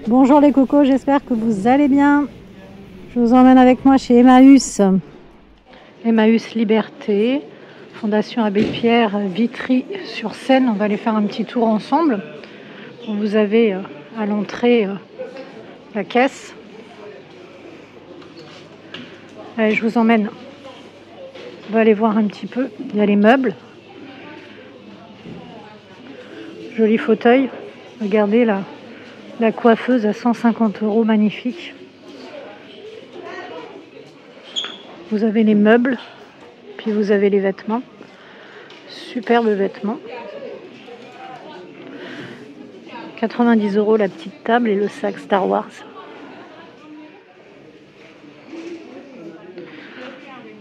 Bonjour les cocos, j'espère que vous allez bien. Je vous emmène avec moi chez Emmaüs. Emmaüs Liberté, Fondation Abbé Pierre, Vitry-sur-Seine. On va aller faire un petit tour ensemble. Vous avez à l'entrée la caisse. Allez, je vous emmène. On va aller voir un petit peu. Il y a les meubles. Joli fauteuil. Regardez là. La coiffeuse à 150 €, magnifique. Vous avez les meubles, puis vous avez les vêtements. Superbes vêtements. 90 € la petite table et le sac Star Wars.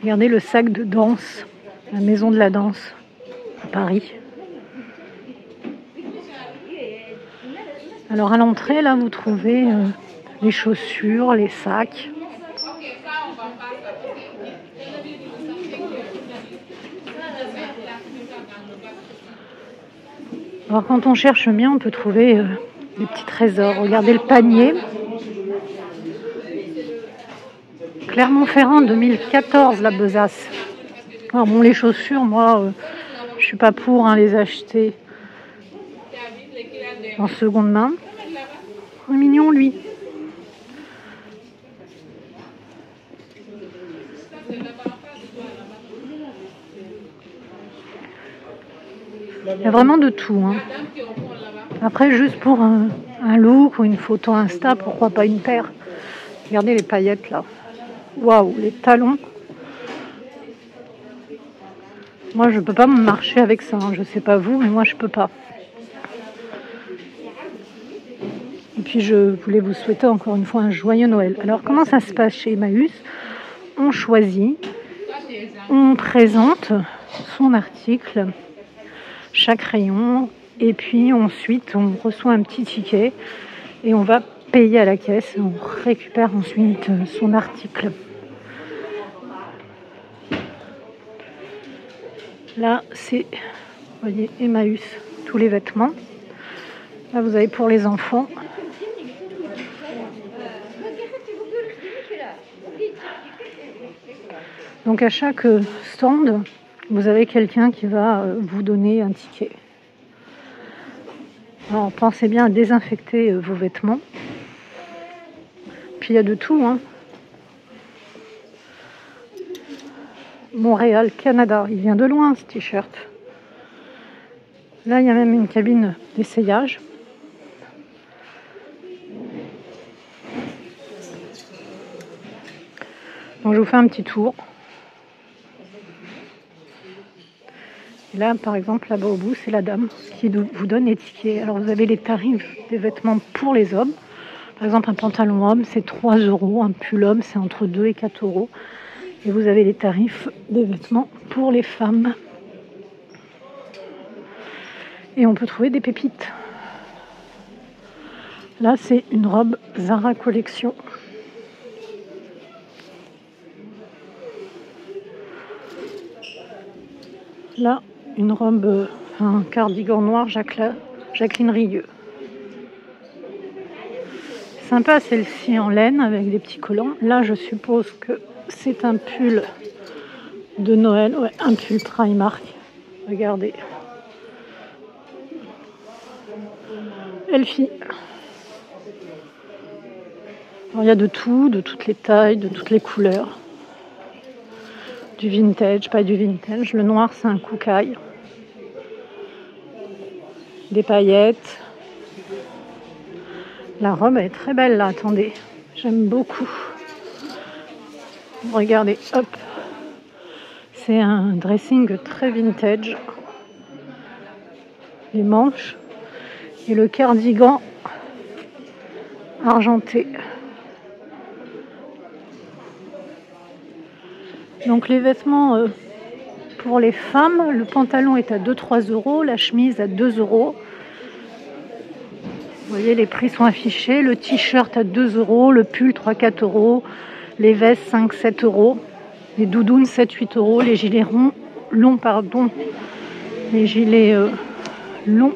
Regardez le sac de danse, la maison de la danse à Paris. Alors à l'entrée, là, vous trouvez les chaussures, les sacs. Alors quand on cherche bien, on peut trouver des petits trésors. Regardez le panier. Clermont-Ferrand 2014, la besace. Alors bon, les chaussures, moi, je suis pas pour les acheter en seconde main. Oh, mignon, lui. Il y a vraiment de tout. Après, juste pour un look ou une photo Insta, pourquoi pas une paire. Regardez les paillettes là. Waouh, les talons. Moi, je peux pas me marcher avec ça. Je sais pas vous, mais moi, je peux pas. Et puis, je voulais vous souhaiter encore une fois un joyeux Noël. Alors, comment ça se passe chez Emmaüs? On choisit, on présente son article, chaque rayon, et puis ensuite, on reçoit un petit ticket et on va payer à la caisse. On récupère ensuite son article. Là, c'est, vous voyez, Emmaüs, tous les vêtements. Là, vous avez pour les enfants. Donc à chaque stand, vous avez quelqu'un qui va vous donner un ticket. Alors pensez bien à désinfecter vos vêtements. Puis il y a de tout. Montréal, Canada. Il vient de loin ce t-shirt. Là, il y a même une cabine d'essayage. Donc je vous fais un petit tour. Et là, par exemple, là-bas au bout, c'est la dame qui vous donne les tickets. Alors, vous avez les tarifs des vêtements pour les hommes. Par exemple, un pantalon homme, c'est 3 €. Un pull homme, c'est entre 2 et 4 €. Et vous avez les tarifs des vêtements pour les femmes. Et on peut trouver des pépites. Là, c'est une robe Zara Collection. Là, une robe, un cardigan noir Jacqueline Rieu. Sympa celle-ci en laine avec des petits collants. Là, je suppose que c'est un pull de Noël. Ouais, un pull Primark. Regardez. Elfie. Alors, il y a de tout, de toutes les tailles, de toutes les couleurs. Du vintage, pas du vintage. Le noir, c'est un koukaï. Des paillettes. La robe, elle est très belle, là. Attendez, j'aime beaucoup. Regardez, hop. C'est un dressing très vintage. Les manches. Et le cardigan argenté. Donc les vêtements pour les femmes, le pantalon est à 2-3 €, la chemise à 2 €. Vous voyez, les prix sont affichés. Le t-shirt à 2 €, le pull 3-4 €, les vestes 5-7 €, les doudounes 7-8 €, les gilets longs, les gilets longs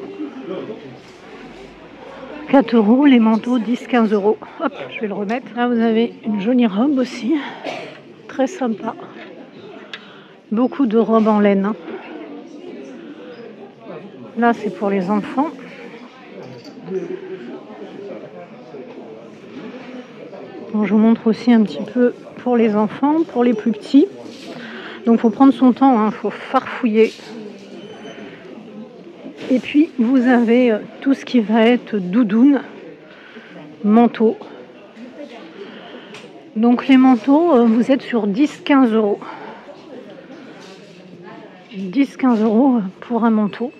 4 €, les manteaux 10-15 €. Hop, je vais le remettre. Là, vous avez une jolie robe aussi, très sympa. Beaucoup de robes en laine. Hein. Là, c'est pour les enfants. Bon, je vous montre aussi un petit peu pour les enfants, pour les plus petits. Donc, il faut prendre son temps, hein, faut farfouiller. Et puis, vous avez tout ce qui va être doudoune, manteau. Donc, les manteaux, vous êtes sur 10-15 €. 10-15 € pour un manteau.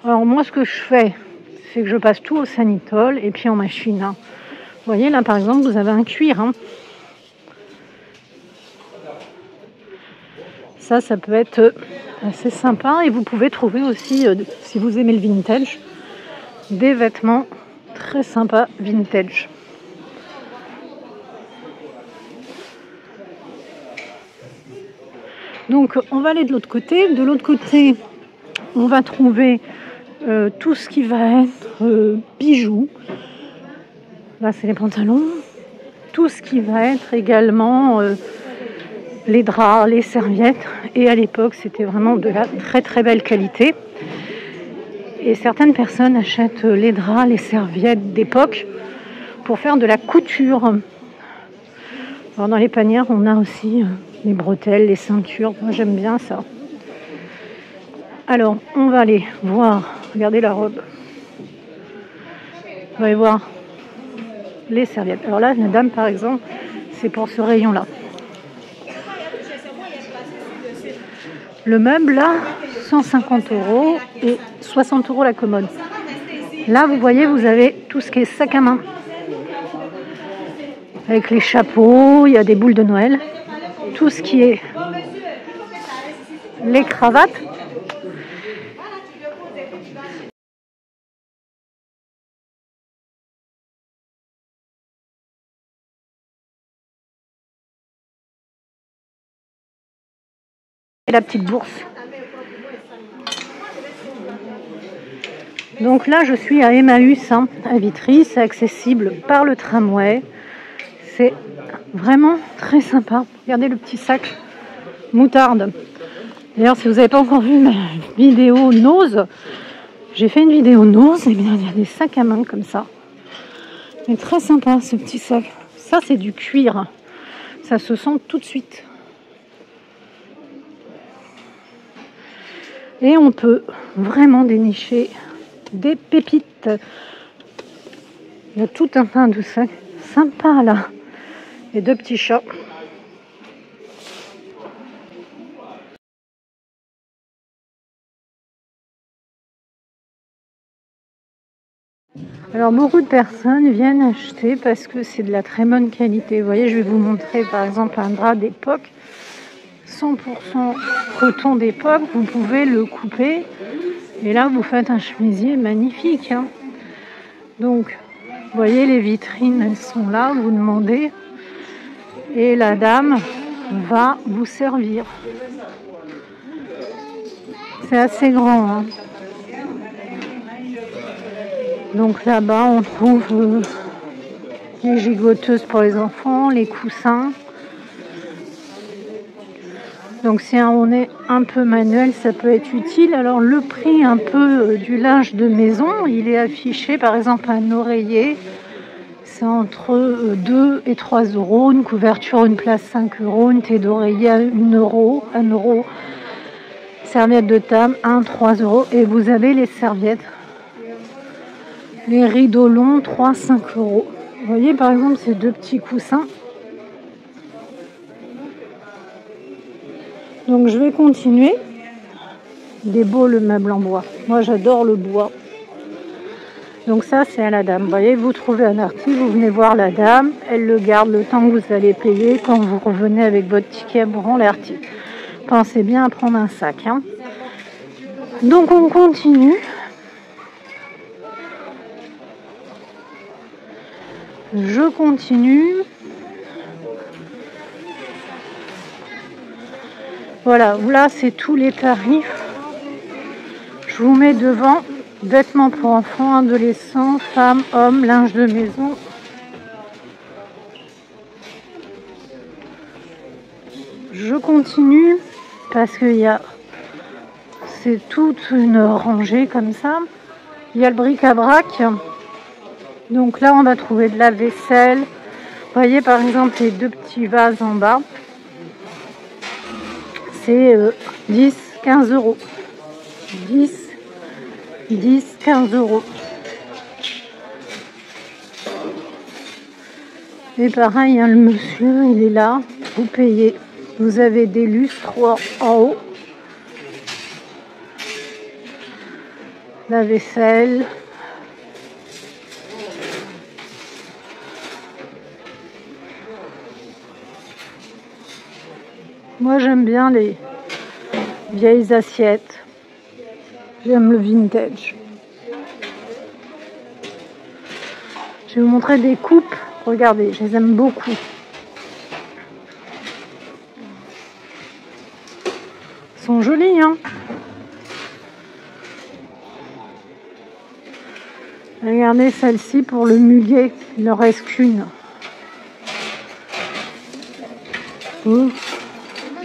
Alors, moi, ce que je fais, c'est que je passe tout au Sanitol et puis en machine. Hein. Vous voyez, là, par exemple, vous avez un cuir. Hein. Ça peut être assez sympa. Et vous pouvez trouver aussi, si vous aimez le vintage, des vêtements très sympas vintage. Donc, on va aller de l'autre côté. De l'autre côté, on va trouver tout ce qui va être bijoux. Là, c'est les pantalons. Tout ce qui va être également les draps, les serviettes. Et à l'époque, c'était vraiment de la très très belle qualité. Et certaines personnes achètent les draps, les serviettes d'époque pour faire de la couture. Alors, dans les panières, on a aussi les bretelles, les ceintures. Moi, j'aime bien ça. Alors, on va aller voir. Regardez la robe. On va aller voir les serviettes. Alors là, la dame, par exemple, c'est pour ce rayon-là. Le meuble, là, 150 € et 60 € la commode. Là, vous voyez, vous avez tout ce qui est sac à main. Avec les chapeaux, il y a des boules de Noël. Tout ce qui est les cravates. Et la petite bourse. Donc là, je suis à Emmaüs, hein, à Vitry. C'est accessible par le tramway. C'est vraiment très sympa. Regardez le petit sac moutarde. D'ailleurs, si vous n'avez pas encore vu ma vidéo Nose, j'ai fait une vidéo Nose. Et bien, il y a des sacs à main comme ça. C'est très sympa ce petit sac. Ça, c'est du cuir. Ça se sent tout de suite. Et on peut vraiment dénicher des pépites. Il y a tout un tas de sacs sympas là. Et 2 petits chats. Alors beaucoup de personnes viennent acheter parce que c'est de la très bonne qualité. Vous voyez, je vais vous montrer par exemple un drap d'époque. 100% coton d'époque, vous pouvez le couper et là vous faites un chemisier magnifique. Hein. Donc, vous voyez, les vitrines, elles sont là, vous demandez et la dame va vous servir. C'est assez grand. Hein. Donc là-bas, on trouve les gigoteuses pour les enfants, les coussins. Donc si on est un peu manuel, ça peut être utile. Alors le prix un peu du linge de maison, il est affiché, par exemple un oreiller, c'est entre 2 et 3 €, une couverture, une place 5 €, une thé d'oreiller 1 €, 1 €, serviette de table 1-3 € et vous avez les serviettes. Les rideaux longs 3-5 €. Vous voyez par exemple ces 2 petits coussins. Donc je vais continuer. Il est beau le meuble en bois. Moi j'adore le bois. Donc ça c'est à la dame. Vous voyez, vous trouvez un article, vous venez voir la dame, elle le garde le temps que vous allez payer. Quand vous revenez avec votre ticket, elle vous rend l'article. Pensez bien à prendre un sac. Hein. Donc on continue. Je continue. Voilà, là c'est tous les tarifs. Je vous mets devant Vêtements pour enfants, adolescents, femmes, hommes, linge de maison. Je continue parce que c'est toute une rangée comme ça. Il y a le bric-à-brac. Donc là, on va trouver de la vaisselle. Vous voyez par exemple les 2 petits vases en bas. C'est 10, 15 euros. 10, 15 euros. Et pareil, hein, le monsieur, il est là. Vous payez. Vous avez des lustres en haut. La vaisselle. Moi, j'aime bien les vieilles assiettes. J'aime le vintage. Je vais vous montrer des coupes. Regardez, je les aime beaucoup. Elles sont jolies, hein? Regardez celle-ci pour le muguet. Il ne reste qu'une. Vous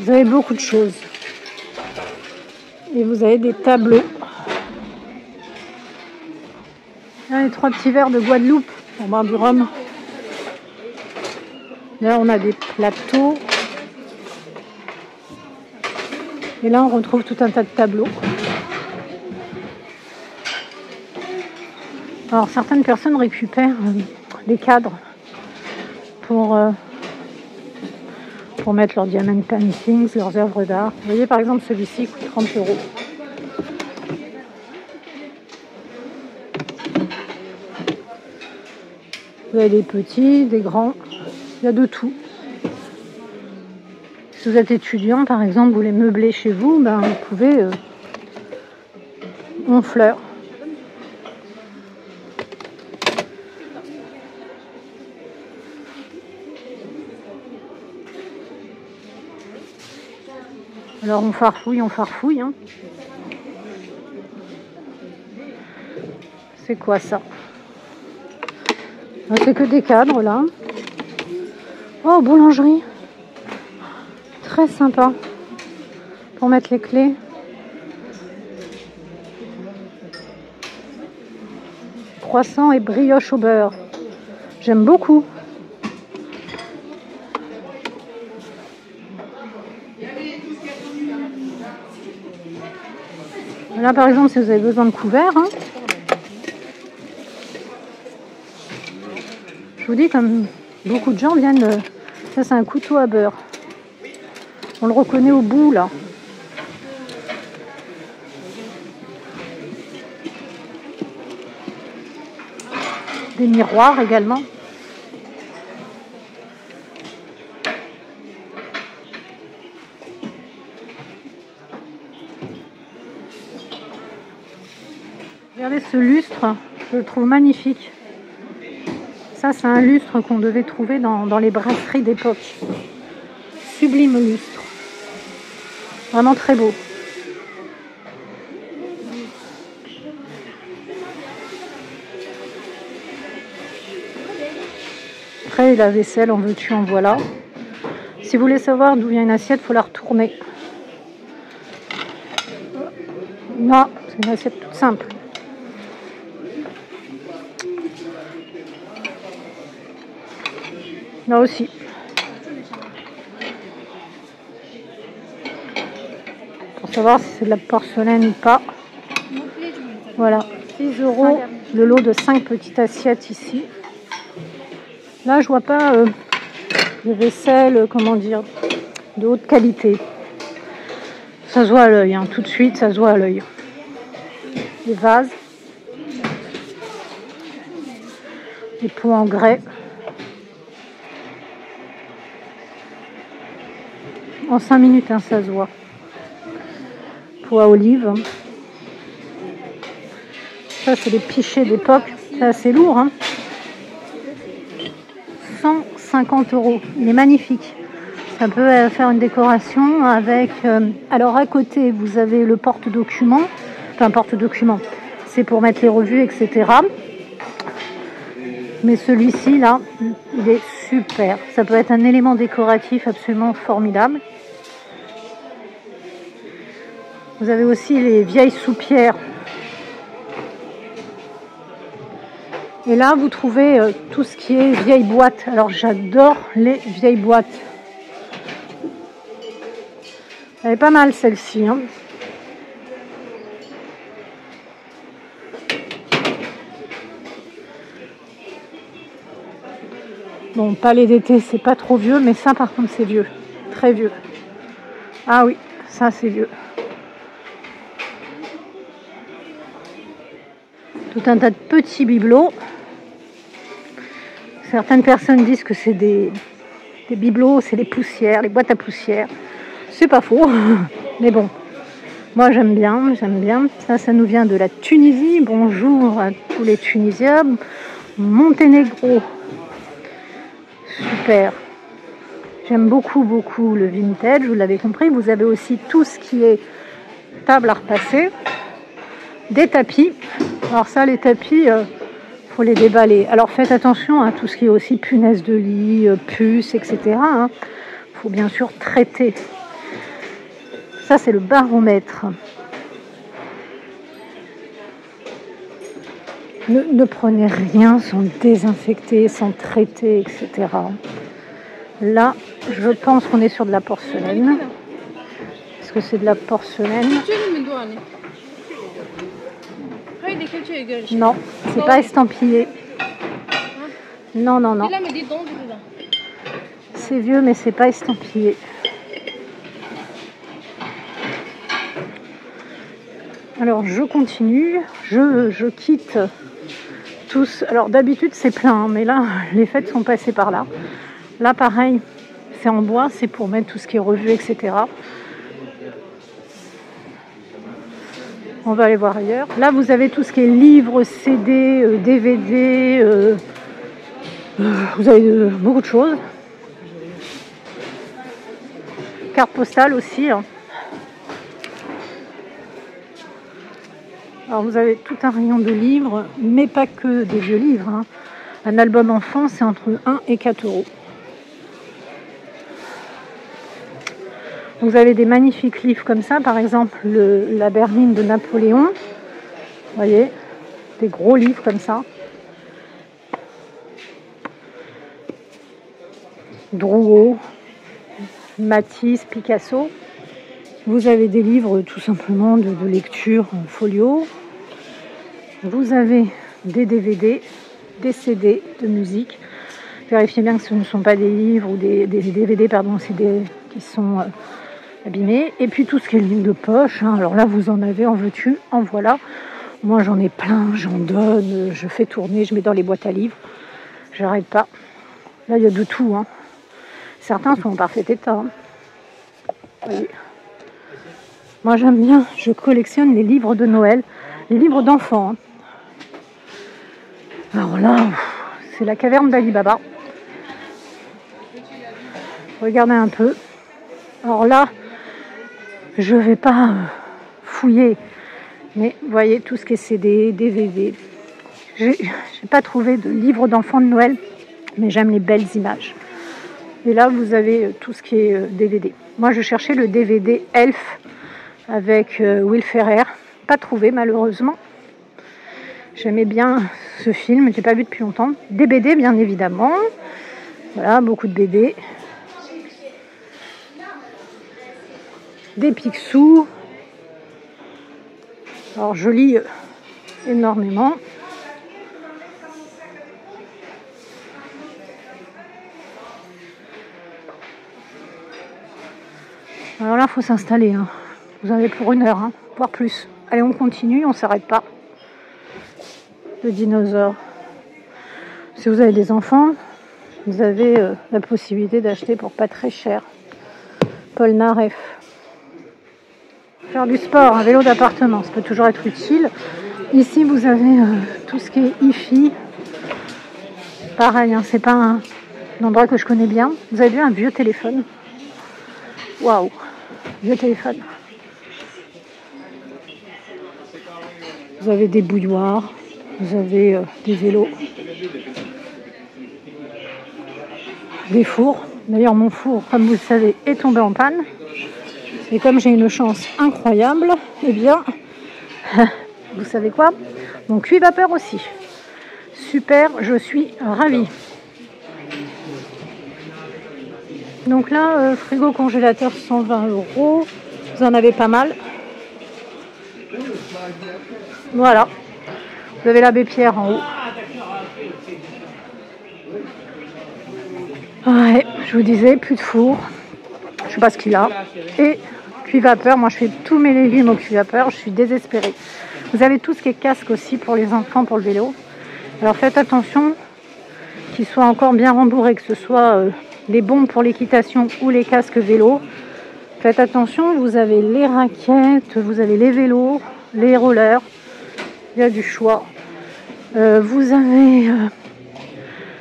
avez beaucoup de choses. Et vous avez des tableaux. Là, les 3 petits verres de Guadeloupe pour boire du rhum. Là, on a des plateaux. Et là, on retrouve tout un tas de tableaux. Alors, certaines personnes récupèrent les cadres pour mettre leurs diamond paintings, leurs œuvres d'art. Vous voyez, par exemple, celui-ci coûte 30 euros. Vous avez des petits, des grands, il y a de tout. Si vous êtes étudiant, par exemple, vous voulez meubler chez vous, ben, vous pouvez en fleurs. Alors on farfouille, hein. C'est quoi ça? C'est que des cadres là. Oh, boulangerie. Très sympa. Pour mettre les clés. Croissant et brioche au beurre. J'aime beaucoup. Là, par exemple, si vous avez besoin de couverts, hein, je vous dis, comme beaucoup de gens viennent... ça, c'est un couteau à beurre. On le reconnaît au bout, là. Des miroirs également. Regardez ce lustre, je le trouve magnifique. Ça, c'est un lustre qu'on devait trouver dans les brasseries d'époque. Sublime lustre. Vraiment très beau. Après, la vaisselle, en veux-tu, en voilà. Si vous voulez savoir d'où vient une assiette, il faut la retourner. Là, c'est une assiette toute simple. Là aussi. Pour savoir si c'est de la porcelaine ou pas. Voilà, 6 euros le lot de 5 petites assiettes ici. Là, je vois pas des vaisselles, comment dire, de haute qualité. Ça se voit à l'œil, hein, tout de suite, ça se voit à l'œil. Des vases. Des pots en grès. En 5 minutes, hein, ça se voit. Pot à olive. Ça, c'est des pichets d'époque. C'est assez lourd, hein. 150 euros. Il est magnifique. Ça peut faire une décoration avec... alors, à côté, vous avez le porte-document. Enfin, porte-document. c'est pour mettre les revues, etc. Mais celui-ci, là, il est super. Ça peut être un élément décoratif absolument formidable. Vous avez aussi les vieilles soupières. Et là, vous trouvez tout ce qui est vieilles boîtes. Alors, j'adore les vieilles boîtes. Elle est pas mal, celle-ci, hein. Bon, palais d'été, c'est pas trop vieux, mais ça, par contre, c'est vieux. Très vieux. Ah oui, ça, c'est vieux. Tout un tas de petits bibelots. Certaines personnes disent que c'est des bibelots, c'est des poussières, les boîtes à poussières. C'est pas faux, mais bon. Moi, j'aime bien. Ça nous vient de la Tunisie. Bonjour à tous les Tunisiens. Monténégro. Super. J'aime beaucoup le vintage, vous l'avez compris. Vous avez aussi tout ce qui est table à repasser. Des tapis. Alors ça, les tapis, faut les déballer. Alors faites attention à tout ce qui est aussi punaise de lit, puces, etc. Hein. Faut bien sûr traiter. Ça, c'est le baromètre. Ne prenez rien sans désinfecter, sans traiter, etc. Là, je pense qu'on est sur de la porcelaine. Est-ce que c'est de la porcelaine? Non, c'est pas estampillé. Non. C'est vieux, mais c'est pas estampillé. Alors, je continue. Je quitte tous. Alors, d'habitude, c'est plein, hein, mais là, les fêtes sont passées par là. Là, pareil, c'est en bois, c'est pour mettre tout ce qui est revu, etc. On va aller voir ailleurs. Là, vous avez tout ce qui est livres, CD, DVD. Vous avez beaucoup de choses. Carte postale aussi. Hein. Alors, vous avez tout un rayon de livres, mais pas que des vieux livres. Hein. Un album enfant, c'est entre 1 et 4 euros. Vous avez des magnifiques livres comme ça, par exemple la berline de Napoléon. Vous voyez, des gros livres comme ça. Drouot, Matisse, Picasso. Vous avez des livres tout simplement de lecture en folio. Vous avez des DVD, des CD de musique. Vérifiez bien que ce ne sont pas des livres ou des DVD, pardon, c'est qui sont abîmés. Et puis tout ce qui est livre de poche. Hein. Alors là, vous en avez, en veux-tu, en voilà. Moi, j'en ai plein, j'en donne, je fais tourner, je mets dans les boîtes à livres. J'arrête pas. Là, il y a de tout. Hein. Certains sont en parfait état. Hein. Voyez. Moi, j'aime bien, je collectionne les livres de Noël, les livres d'enfants. Hein. Alors là, c'est la caverne d'Ali Baba. Regardez un peu. Alors là, je vais pas fouiller, mais vous voyez tout ce qui est CD, DVD. J'ai pas trouvé de livre d'enfants de Noël, mais j'aime les belles images. Et là, vous avez tout ce qui est DVD. Moi, je cherchais le DVD Elf avec Will Ferrell. Pas trouvé, malheureusement. J'aimais bien ce film, je l'ai pas vu depuis longtemps. Des BD, bien évidemment. Voilà, beaucoup de BD. Des Picsou. Alors, je lis énormément. Alors là, il faut s'installer. Hein. Vous en avez pour 1 heure, hein, voire plus. Allez, on continue, on ne s'arrête pas. Le dinosaure. Si vous avez des enfants, vous avez la possibilité d'acheter pour pas très cher. Paul Naref. Faire du sport, un vélo d'appartement, ça peut toujours être utile. Ici, vous avez tout ce qui est hi-fi. Pareil, hein, c'est pas un endroit que je connais bien. Vous avez vu un vieux téléphone. Waouh, vieux téléphone. Vous avez des bouilloires, vous avez des vélos, des fours. D'ailleurs, mon four, comme vous le savez, est tombé en panne. Et comme j'ai une chance incroyable, eh bien, vous savez quoi? Mon cuit-vapeur aussi. Super, je suis ravie. Donc là, frigo congélateur 120 €. Vous en avez pas mal. Voilà. Vous avez l'abbé Pierre en haut. Ouais, je vous disais, plus de four. Je sais pas ce qu'il a. Et cuit-vapeur. Moi, je fais tous mes légumes au cuit-vapeur. Je suis désespérée. Vous avez tout ce qui est casque aussi pour les enfants, pour le vélo. Alors faites attention qu'ils soient encore bien rembourrés, que ce soit les bombes pour l'équitation ou les casques vélo. Faites attention, vous avez les raquettes, vous avez les vélos, les rollers. Il y a du choix. Vous avez...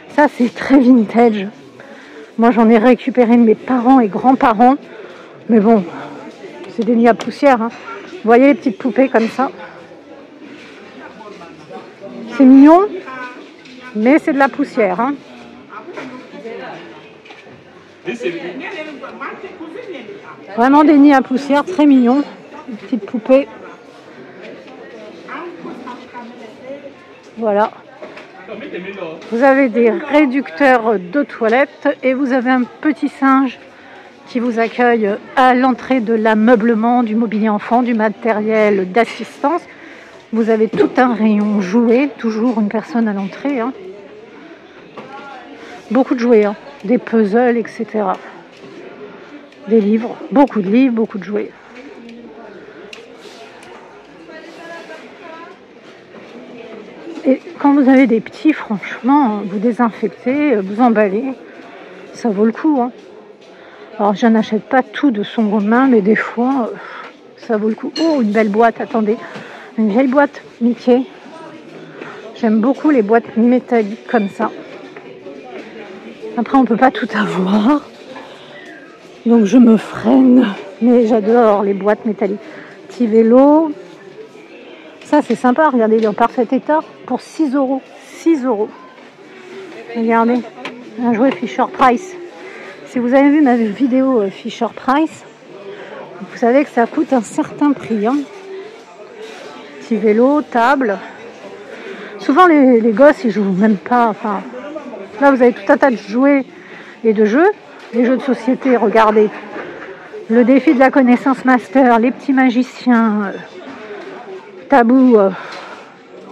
ça, c'est très vintage. Moi, j'en ai récupéré de mes parents et grands-parents. Mais bon, c'est des nids à poussière. Hein. Vous voyez les petites poupées comme ça? C'est mignon, mais c'est de la poussière. Hein. Vraiment des nids à poussière, très mignons. Des petites poupées. Voilà. Vous avez des réducteurs de toilettes et vous avez un petit singe qui vous accueille à l'entrée de l'ameublement, du mobilier enfant, du matériel d'assistance. Vous avez tout un rayon jouets, toujours une personne à l'entrée. Hein. Beaucoup de jouets, hein. Des puzzles, etc. Des livres, beaucoup de livres, beaucoup de jouets. Et quand vous avez des petits, franchement, vous désinfectez, vous emballez, ça vaut le coup. Hein. Alors, je n'achète pas tout de seconde main, mais des fois, ça vaut le coup. Oh, une belle boîte, attendez. Une vieille boîte Mickey. J'aime beaucoup les boîtes métalliques comme ça. Après, on ne peut pas tout avoir. Donc, je me freine. Mais j'adore les boîtes métalliques. Petit vélo. Ça, c'est sympa. Regardez, il est en parfait état pour 6 €. 6 €. Regardez. Un jouet Fisher-Price. Si vous avez vu ma vidéo Fisher-Price, vous savez que ça coûte un certain prix. Hein. Petit vélo, table. Souvent, les gosses, ils jouent même pas. Enfin, là, vous avez tout un tas de jouets et de jeux. Les jeux de société, regardez. Le défi de la connaissance master, les petits magiciens, tabou,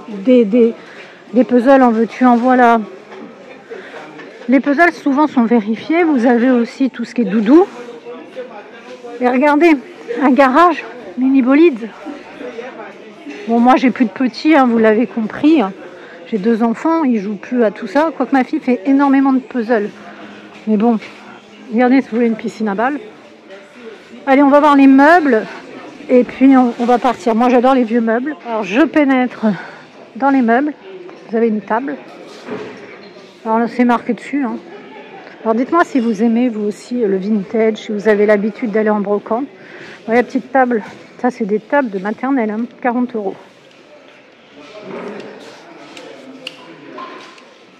des puzzles en veux-tu, en voilà. Les puzzles, souvent, sont vérifiés. Vous avez aussi tout ce qui est doudou. Et regardez, un garage, mini bolide. Bon, moi, j'ai plus de petits, hein, vous l'avez compris. J'ai 2 enfants, ils jouent plus à tout ça. Quoique ma fille fait énormément de puzzles. Mais bon, regardez si vous voulez une piscine à balles. Allez, on va voir les meubles. Et puis, on va partir. Moi, j'adore les vieux meubles. Alors, je pénètre dans les meubles. Vous avez une table. Alors, c'est marqué dessus. Hein. Alors, dites-moi si vous aimez, vous aussi, le vintage, si vous avez l'habitude d'aller en brocante. Voilà, la petite table. Ça, c'est des tables de maternelle, hein, 40 €.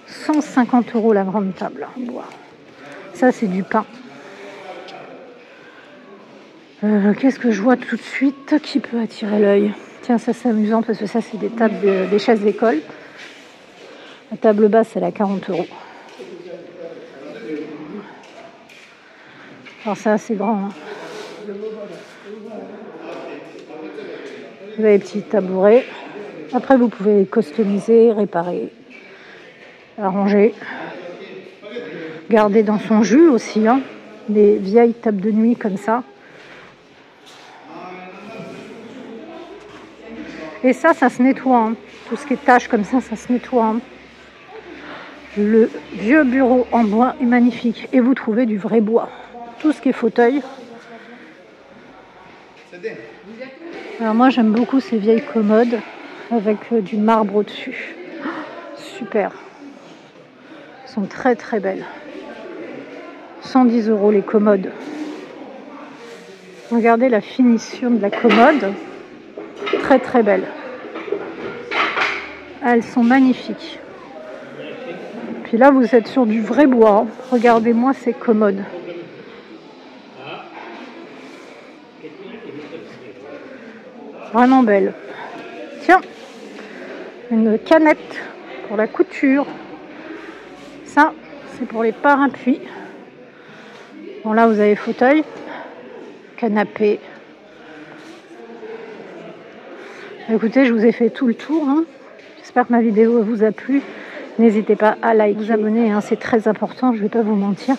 150 € la grande table. Wow. Ça, c'est du pain. Qu'est-ce que je vois tout de suite qui peut attirer l'œil? Tiens, ça, c'est amusant parce que ça, c'est des tables, des chaises d'école. La table basse, elle est à 40 €. Alors, c'est assez grand. Hein. Vous avez des petits tabourets. Après, vous pouvez customiser, réparer, arranger. Garder dans son jus aussi. Hein. Des vieilles tables de nuit comme ça. Et ça se nettoie. Hein. Tout ce qui est tâches comme ça se nettoie. Hein. Le vieux bureau en bois est magnifique. Et vous trouvez du vrai bois. Tout ce qui est fauteuil. Alors moi, j'aime beaucoup ces vieilles commodes avec du marbre au-dessus. Oh, super. Elles sont très très belles. 110 € les commodes. Regardez la finition de la commode. Très très belle. Elles sont magnifiques. Puis là, vous êtes sur du vrai bois. Regardez-moi ces commodes. Vraiment belle. Tiens, une canette pour la couture. Ça, c'est pour les parapluies. Bon, là, vous avez fauteuil, canapé. Écoutez, je vous ai fait tout le tour. J'espère que ma vidéo vous a plu. N'hésitez pas à liker, vous abonner, c'est très important, je ne vais pas vous mentir.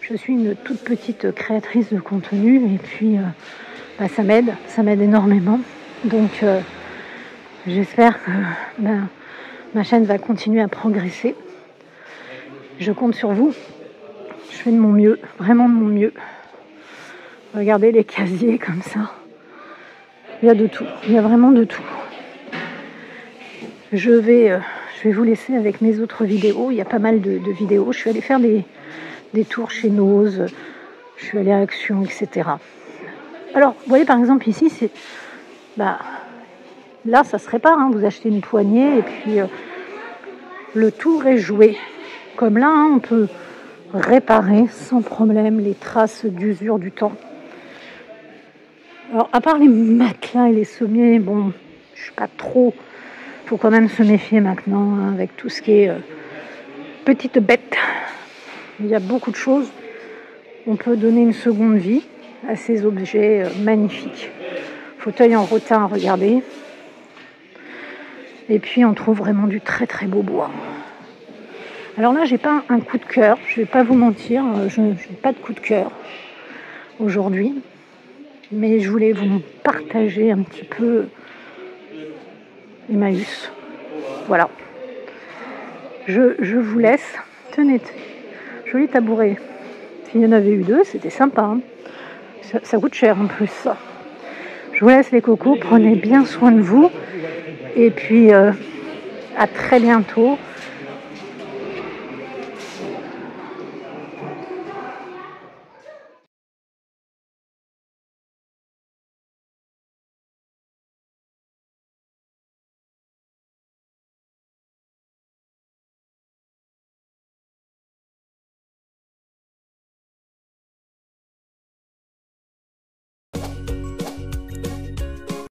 Je suis une toute petite créatrice de contenu et puis ça m'aide énormément. Donc j'espère que ma chaîne va continuer à progresser. Je compte sur vous. Je fais de mon mieux, vraiment de mon mieux. Regardez les casiers comme ça. Il y a de tout, il y a vraiment de tout. Je vais vous laisser avec mes autres vidéos. Il y a pas mal de vidéos. Je suis allée faire des tours chez Nose. Je suis allée à Action, etc. Alors, vous voyez par exemple ici, c'est là, ça se répare. Vous achetez une poignée et puis le tour est joué. Comme là, on peut réparer sans problème les traces d'usure du temps. Alors, à part les matelas et les sommiers, bon, je suis pas trop... Il faut quand même se méfier maintenant avec tout ce qui est petite bête. Il y a beaucoup de choses. On peut donner une seconde vie à ces objets magnifiques. Fauteuil en rotin, regardez. Et puis on trouve vraiment du très très beau bois. Alors là, j'ai pas un coup de cœur. Je vais pas vous mentir, je n'ai pas de coup de cœur aujourd'hui. Mais je voulais vous partager un petit peu Emmaüs. Voilà. Je vous laisse. Tenez, joli tabouret. S'il y en avait eu 2, c'était sympa. Ça coûte cher en plus, ça. Je vous laisse les cocos. Prenez bien soin de vous. Et puis, à très bientôt.